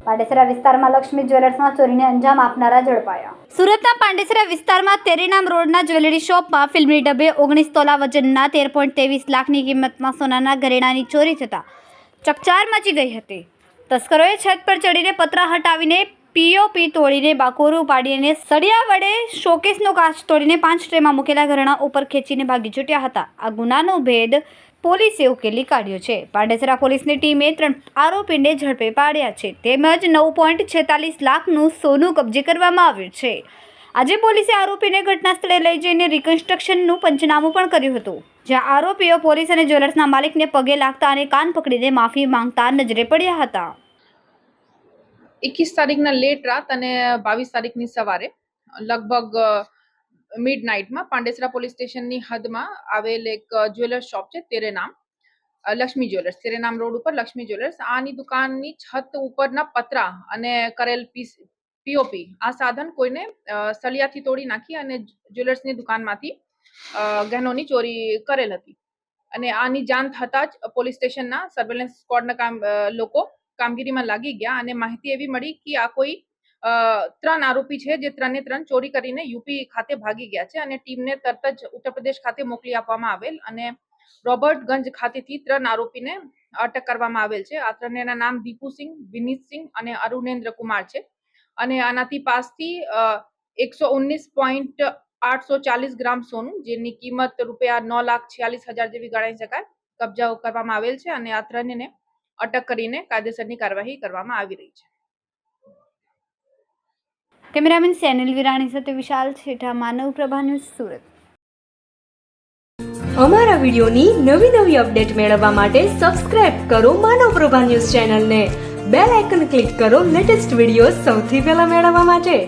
પાંડેસરા વિસ્તારમાં લક્ષ્મી જ્વેલર્સમાં ચોરીને અંજામ આપનારા ઝડપાયા। સુરતના પાંડેસરા વિસ્તારમાં તેરીનામ રોડના જ્વેલરી શોપમાં ફિલ્મની ડબ્બે 19 તોલા વજનના 13.23 લાખની કિંમતમાં સોનાના ઘરેણાંની ચોરી થતાં ચકચાર મચી ગઈ હતી। તસ્કરોએ છત પર ચડીને પતરા હટાવીને પીઓપી તોડીને બાકોરું પાડીને સળિયા વડે શોકેસનો કાચ તોડીને 5 ટ્રેમાં મૂકેલા ઘરેણાં ઉપર ખેંચીને ભાગી છૂટ્યા હતા। આ ગુનાનો ભેદ પોલીસે ઉકેલી કાઢ્યો છે। પાંડેસરા પોલીસની ટીમે 3 આરોપીને ઝડપી પાડ્યા છે તેમજ 9.46 લાખનું સોનું કબજે કરવામાં આવ્યું છે। આજે પોલીસે આરોપીને ઘટના સ્થળે લઈ જઈને રિકન્સ્ટ્રક્શનનું પંચનામું પણ કર્યું હતું, જ્યાં આરોપીઓ પોલીસ અને જ્વેલર્સના માલિકને પગે લાગતા અને કાન પકડીને માફી માંગતા નજરે પડ્યા હતા। 21 તારીખના લેટ રાત અને 22 તારીખની સવારે લગભગ મિડનાઇટમાં પાંડેસરા પોલીસ સ્ટેશનની હદમાં આવેલ એક જ્વેલર્સ શોપ છે તેરેનામ લક્ષ્મી જ્વેલર્સ, તેરેનામ રોડ ઉપર લક્ષ્મી જ્વેલર્સ। આની દુકાનની છત ઉપરના પતરા અને કરેલ પીઓપી આ સાધન કોઈને સળિયાથી તોડી નાખી અને જ્વેલર્સની દુકાનમાંથી ગહેનોની ચોરી કરેલ હતી અને આની જાણ થતાં જ પોલીસ સ્ટેશનના સર્વેલન્સ સ્ક્વોડના લોકો કામગીરીમાં લાગી ગયા અને માહિતી એવી મળી કે આ કોઈ 3 આરોપી છે જે 3 ચોરી કરીને યુપી ખાતે ભાગી ગયા છે અને ટીમને તરત જ ઉત્તર પ્રદેશ ખાતે મોકલી આપવામાં આવેલ અને રોબર્ટગંજ ખાતેથી 3 આરોપીને અટક કરવામાં આવેલ છે। આ 3 નામ દીપુ સિંહ, વિનીત સિંહ અને અરુણેન્દ્ર કુમાર છે અને આનાથી પાસથી 119.840 ગ્રામ સોનું જેની કિંમત રૂપિયા 9,46,000 જેવી ગણાઈ શકાય કબજા કરવામાં આવેલ છે અને આ 3ને અટક કરીને કાયદેસરની કાર્યવાહી કરવામાં આવી રહી છે। કેમેરામેન સેનિલ વિરાણી સાથે વિશાલ છેઠા, માનવ પ્રભા ન્યૂઝ, સુરત। અમારા વિડિયોની નવી અપડેટ મેળવવા માટે સબસ્ક્રાઇબ કરો માનવ પ્રભા ન્યૂઝ ચેનલને, બેલ આઇકન ક્લિક કરો લેટેસ્ટ વિડિયો સૌથી પહેલા મેળવવા માટે।